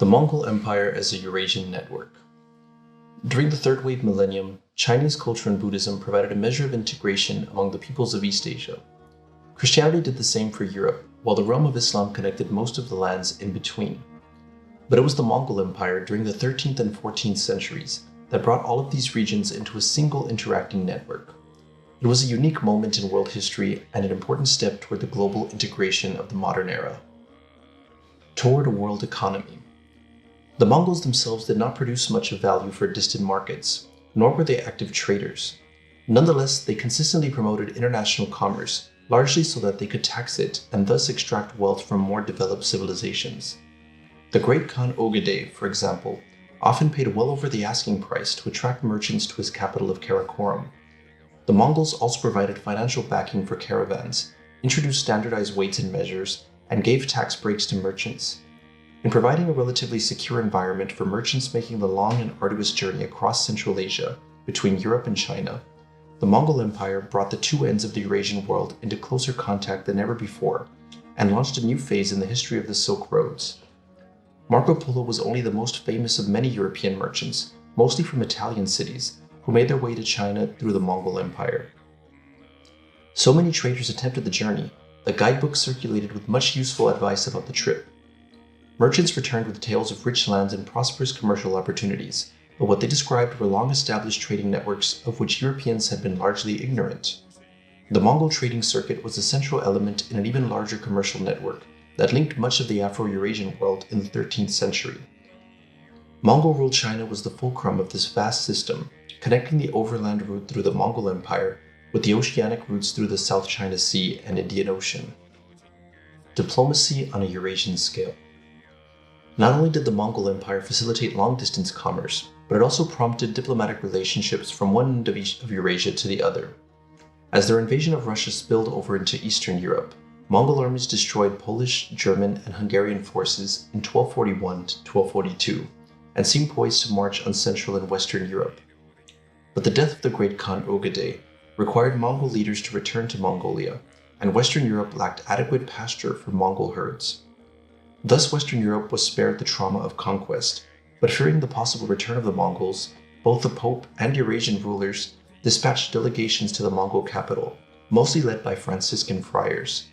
The Mongol Empire as a Eurasian network. During the Third Wave Millennium, Chinese culture and Buddhism provided a measure of integration among the peoples of East Asia. Christianity did the same for Europe, while the realm of Islam connected most of the lands in between. But it was the Mongol Empire during the 13th and 14th centuries that brought all of these regions into a single interacting network. It was a unique moment in world history and an important step toward the global integration of the modern era. Toward a world economy. The Mongols themselves did not produce much of value for distant markets, nor were they active traders. Nonetheless, they consistently promoted international commerce, largely so that they could tax it and thus extract wealth from more developed civilizations. The great Khan Ogedei, for example, often paid well over the asking price to attract merchants to his capital of Karakorum. The Mongols also provided financial backing for caravans, introduced standardized weights and measures, and gave tax breaks to merchants. In providing a relatively secure environment for merchants making the long and arduous journey across Central Asia between Europe and China, the Mongol Empire brought the two ends of the Eurasian world into closer contact than ever before and launched a new phase in the history of the Silk Roads. Marco Polo was only the most famous of many European merchants, mostly from Italian cities, who made their way to China through the Mongol Empire. So many traders attempted the journey that guidebooks circulated with much useful advice about the trip. Merchants returned with tales of rich lands and prosperous commercial opportunities, but what they described were long-established trading networks of which Europeans had been largely ignorant. The Mongol trading circuit was a central element in an even larger commercial network that linked much of the Afro-Eurasian world in the 13th century. Mongol-ruled China was the fulcrum of this vast system, connecting the overland route through the Mongol Empire with the oceanic routes through the South China Sea and Indian Ocean. Diplomacy on a Eurasian scale. Not only did the Mongol Empire facilitate long-distance commerce, but it also prompted diplomatic relationships from one end of Eurasia to the other. As their invasion of Russia spilled over into Eastern Europe, Mongol armies destroyed Polish, German, and Hungarian forces in 1241 to 1242 and seemed poised to march on Central and Western Europe. But the death of the great Khan Ogedei required Mongol leaders to return to Mongolia, and Western Europe lacked adequate pasture for Mongol herds. Thus, Western Europe was spared the trauma of conquest, but fearing the possible return of the Mongols, both the Pope and Eurasian rulers dispatched delegations to the Mongol capital, mostly led by Franciscan friars.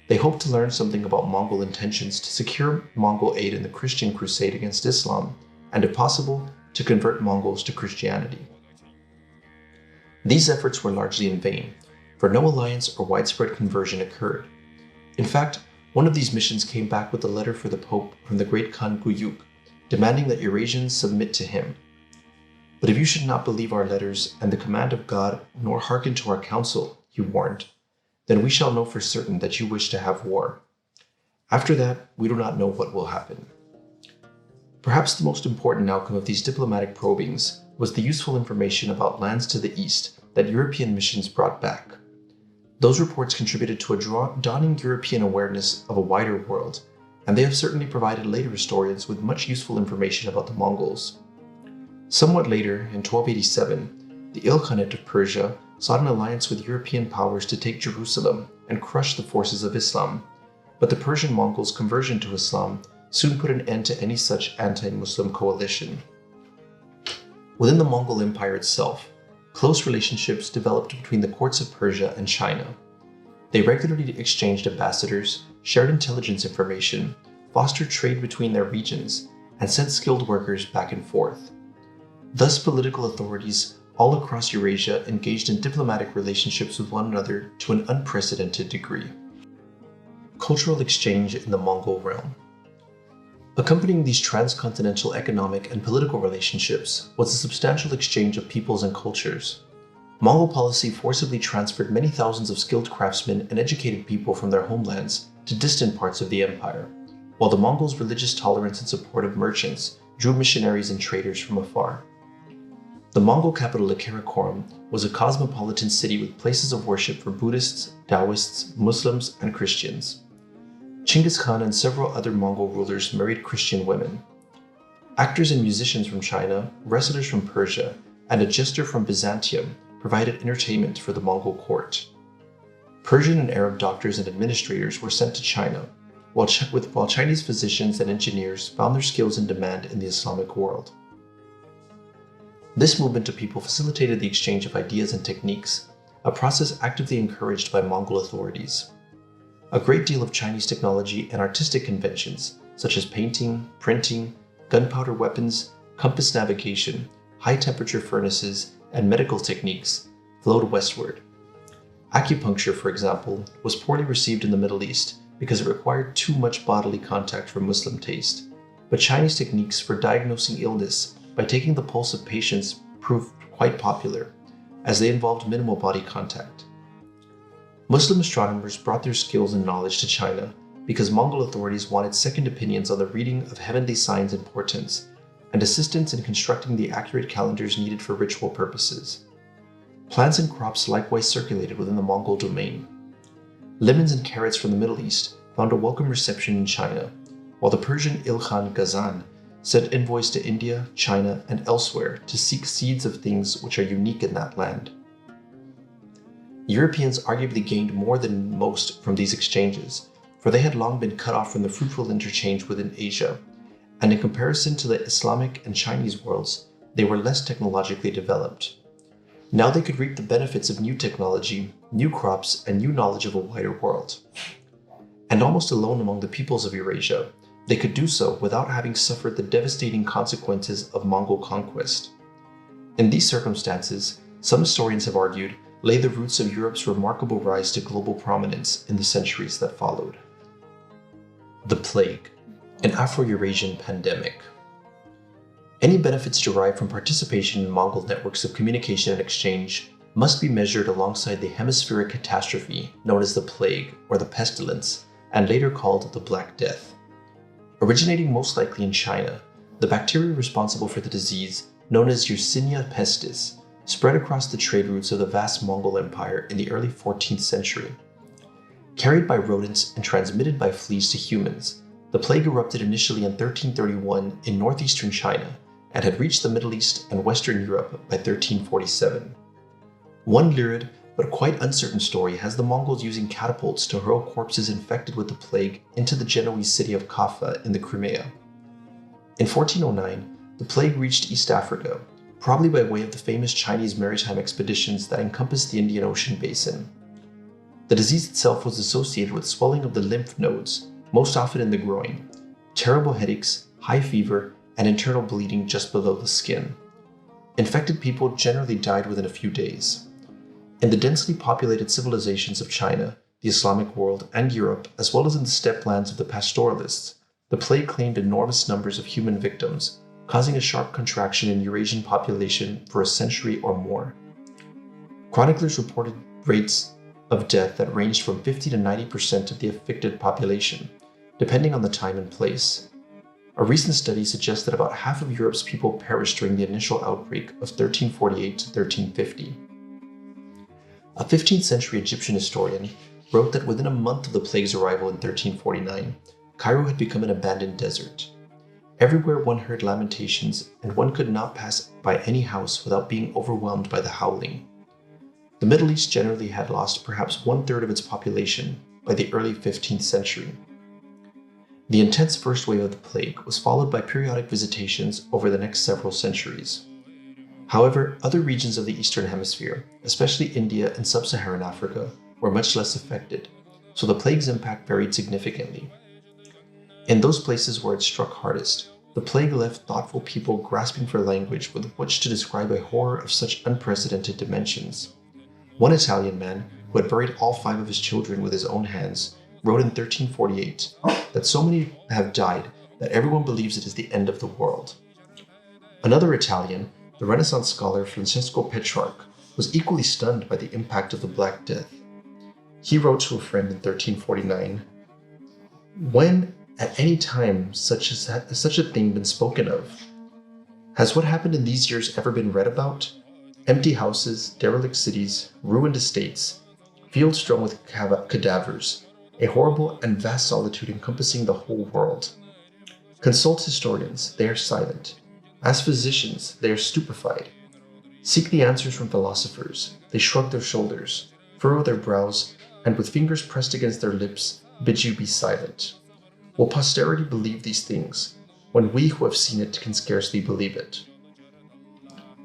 They hoped to learn something about Mongol intentions to secure Mongol aid in the Christian crusade against Islam, and if possible, to convert Mongols to Christianity. These efforts were largely in vain, for no alliance or widespread conversion occurred. In fact, one of these missions came back with a letter for the Pope from the great Khan Guyuk, demanding that Eurasians submit to him. "But if you should not believe our letters and the command of God, nor hearken to our counsel," he warned, "then we shall know for certain that you wish to have war. After that, we do not know what will happen." Perhaps the most important outcome of these diplomatic probings was the useful information about lands to the east that European missions brought back. Those reports contributed to a dawning European awareness of a wider world, and they have certainly provided later historians with much useful information about the Mongols. Somewhat later, in 1287, the Ilkhanate of Persia sought an alliance with European powers to take Jerusalem and crush the forces of Islam, but the Persian Mongols' conversion to Islam soon put an end to any such anti-Muslim coalition. Within the Mongol Empire itself, close relationships developed between the courts of Persia and China. They regularly exchanged ambassadors, shared intelligence information, fostered trade between their regions, and sent skilled workers back and forth. Thus, political authorities all across Eurasia engaged in diplomatic relationships with one another to an unprecedented degree. Cultural exchange in the Mongol realm. Accompanying these transcontinental economic and political relationships was a substantial exchange of peoples and cultures. Mongol policy forcibly transferred many thousands of skilled craftsmen and educated people from their homelands to distant parts of the empire, while the Mongols' religious tolerance and support of merchants drew missionaries and traders from afar. The Mongol capital of Karakorum was a cosmopolitan city with places of worship for Buddhists, Taoists, Muslims, and Christians. Chinggis Khan and several other Mongol rulers married Christian women. Actors and musicians from China, wrestlers from Persia, and a jester from Byzantium provided entertainment for the Mongol court. Persian and Arab doctors and administrators were sent to China. while Chinese physicians and engineers found their skills in demand in the Islamic world. This movement of people facilitated the exchange of ideas and techniques, a process actively encouraged by Mongol authorities. A great deal of Chinese technology and artistic conventions, such as painting, printing, gunpowder weapons, compass navigation, high-temperature furnaces, and medical techniques, flowed westward. Acupuncture, for example, was poorly received in the Middle East because it required too much bodily contact for Muslim taste, but Chinese techniques for diagnosing illness by taking the pulse of patients proved quite popular, as they involved minimal body contact. Muslim astronomers brought their skills and knowledge to China because Mongol authorities wanted second opinions on the reading of heavenly signs and portents, and assistance in constructing the accurate calendars needed for ritual purposes. Plants and crops likewise circulated within the Mongol domain. Lemons and carrots from the Middle East found a welcome reception in China, while the Persian Ilkhan Ghazan sent envoys to India, China, and elsewhere to seek seeds of things which are unique in that land. Europeans arguably gained more than most from these exchanges, for they had long been cut off from the fruitful interchange within Asia, and in comparison to the Islamic and Chinese worlds, they were less technologically developed. Now they could reap the benefits of new technology, new crops, and new knowledge of a wider world. And almost alone among the peoples of Eurasia, they could do so without having suffered the devastating consequences of Mongol conquest. In these circumstances, some historians have argued, lay the roots of Europe's remarkable rise to global prominence in the centuries that followed. The Plague, an Afro-Eurasian pandemic. Any benefits derived from participation in Mongol networks of communication and exchange must be measured alongside the hemispheric catastrophe known as the Plague or the Pestilence, and later called the Black Death. Originating most likely in China, the bacteria responsible for the disease, known as Yersinia pestis, spread across the trade routes of the vast Mongol Empire in the early 14th century. Carried by rodents and transmitted by fleas to humans, the plague erupted initially in 1331 in northeastern China and had reached the Middle East and Western Europe by 1347. One lurid but quite uncertain story has the Mongols using catapults to hurl corpses infected with the plague into the Genoese city of Kaffa in the Crimea. In 1409, the plague reached East Africa, probably by way of the famous Chinese maritime expeditions that encompassed the Indian Ocean basin. The disease itself was associated with swelling of the lymph nodes, most often in the groin, terrible headaches, high fever, and internal bleeding just below the skin. Infected people generally died within a few days. In the densely populated civilizations of China, the Islamic world, and Europe, as well as in the steppe lands of the pastoralists, the plague claimed enormous numbers of human victims, causing a sharp contraction in Eurasian population for a century or more. Chroniclers reported rates of death that ranged from 50 to 90% of the affected population, depending on the time and place. A recent study suggests that about half of Europe's people perished during the initial outbreak of 1348 to 1350. A 15th century Egyptian historian wrote that within a month of the plague's arrival in 1349, Cairo had become an abandoned desert. Everywhere one heard lamentations, and one could not pass by any house without being overwhelmed by the howling. The Middle East generally had lost perhaps 1/3 of its population by the early 15th century. The intense first wave of the plague was followed by periodic visitations over the next several centuries. However, other regions of the Eastern Hemisphere, especially India and Sub-Saharan Africa, were much less affected, so the plague's impact varied significantly. In those places where it struck hardest, the plague left thoughtful people grasping for language with which to describe a horror of such unprecedented dimensions. One Italian man, who had buried all 5 of his children with his own hands, wrote in 1348 that so many have died that everyone believes it is the end of the world. Another Italian, the Renaissance scholar Francesco Petrarch, was equally stunned by the impact of the Black Death. He wrote to a friend in 1349, "When at any time such a thing been spoken of? Has what happened in these years ever been read about? Empty houses, derelict cities, ruined estates, fields strewn with cadavers, a horrible and vast solitude encompassing the whole world. Consult historians, they are silent. Ask physicians, they are stupefied. Seek the answers from philosophers, they shrug their shoulders, furrow their brows, and with fingers pressed against their lips, bid you be silent. Will posterity believe these things, when we who have seen it can scarcely believe it?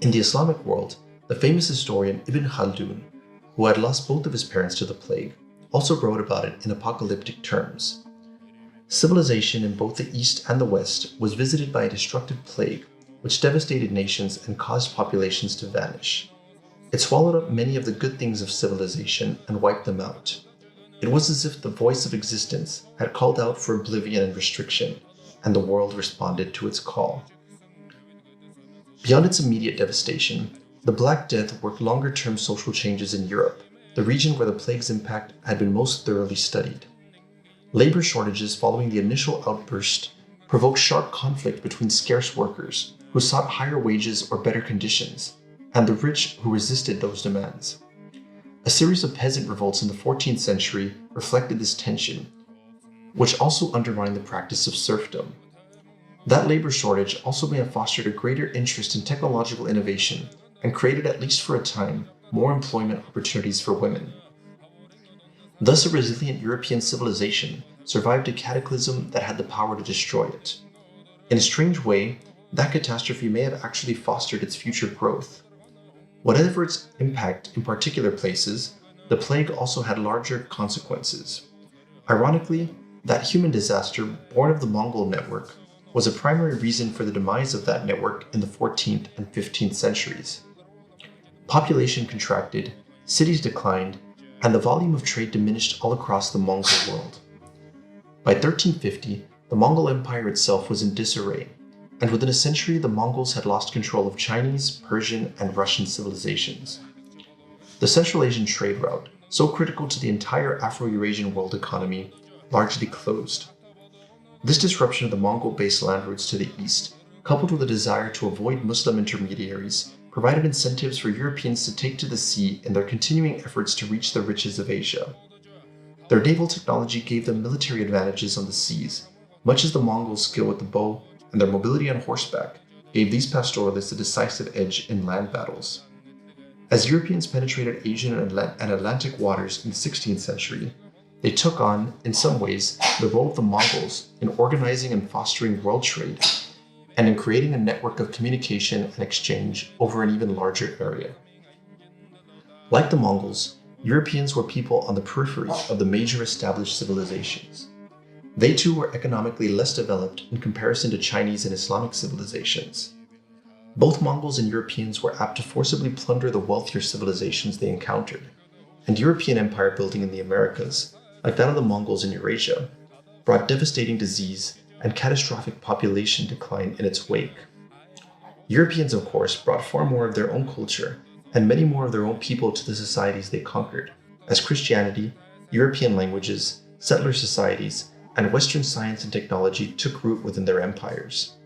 In the Islamic world, the famous historian Ibn Khaldun, who had lost both of his parents to the plague, also wrote about it in apocalyptic terms. Civilization in both the East and the West was visited by a destructive plague, which devastated nations and caused populations to vanish. It swallowed up many of the good things of civilization and wiped them out. It was as if the voice of existence had called out for oblivion and restriction, and the world responded to its call. Beyond its immediate devastation, the Black Death worked longer-term social changes in Europe, the region where the plague's impact had been most thoroughly studied. Labor shortages following the initial outburst provoked sharp conflict between scarce workers who sought higher wages or better conditions, and the rich who resisted those demands. A series of peasant revolts in the 14th century reflected this tension, which also undermined the practice of serfdom. That labor shortage also may have fostered a greater interest in technological innovation and created, at least for a time, more employment opportunities for women. Thus, a resilient European civilization survived a cataclysm that had the power to destroy it. In a strange way, that catastrophe may have actually fostered its future growth. Whatever its impact in particular places, the plague also had larger consequences. Ironically, that human disaster, born of the Mongol network, was a primary reason for the demise of that network in the 14th and 15th centuries. Population contracted, cities declined, and the volume of trade diminished all across the Mongol world. By 1350, the Mongol Empire itself was in disarray, and within a century the Mongols had lost control of Chinese, Persian, and Russian civilizations. The Central Asian trade route, so critical to the entire Afro-Eurasian world economy, largely closed. This disruption of the Mongol-based land routes to the east, coupled with a desire to avoid Muslim intermediaries, provided incentives for Europeans to take to the sea in their continuing efforts to reach the riches of Asia. Their naval technology gave them military advantages on the seas, much as the Mongols' skill with the bow and their mobility on horseback gave these pastoralists a decisive edge in land battles. As Europeans penetrated Asian and Atlantic waters in the 16th century, they took on, in some ways, the role of the Mongols in organizing and fostering world trade, and in creating a network of communication and exchange over an even larger area. Like the Mongols, Europeans were people on the periphery of the major established civilizations. They too were economically less developed in comparison to Chinese and Islamic civilizations. Both Mongols and Europeans were apt to forcibly plunder the wealthier civilizations they encountered, and European empire building in the Americas, like that of the Mongols in Eurasia, brought devastating disease and catastrophic population decline in its wake. Europeans, of course, brought far more of their own culture and many more of their own people to the societies they conquered, as Christianity, European languages, settler societies, and Western science and technology took root within their empires.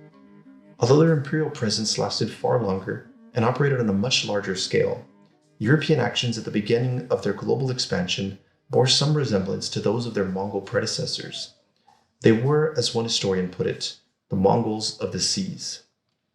Although their imperial presence lasted far longer and operated on a much larger scale, European actions at the beginning of their global expansion bore some resemblance to those of their Mongol predecessors. They were, as one historian put it, the Mongols of the seas.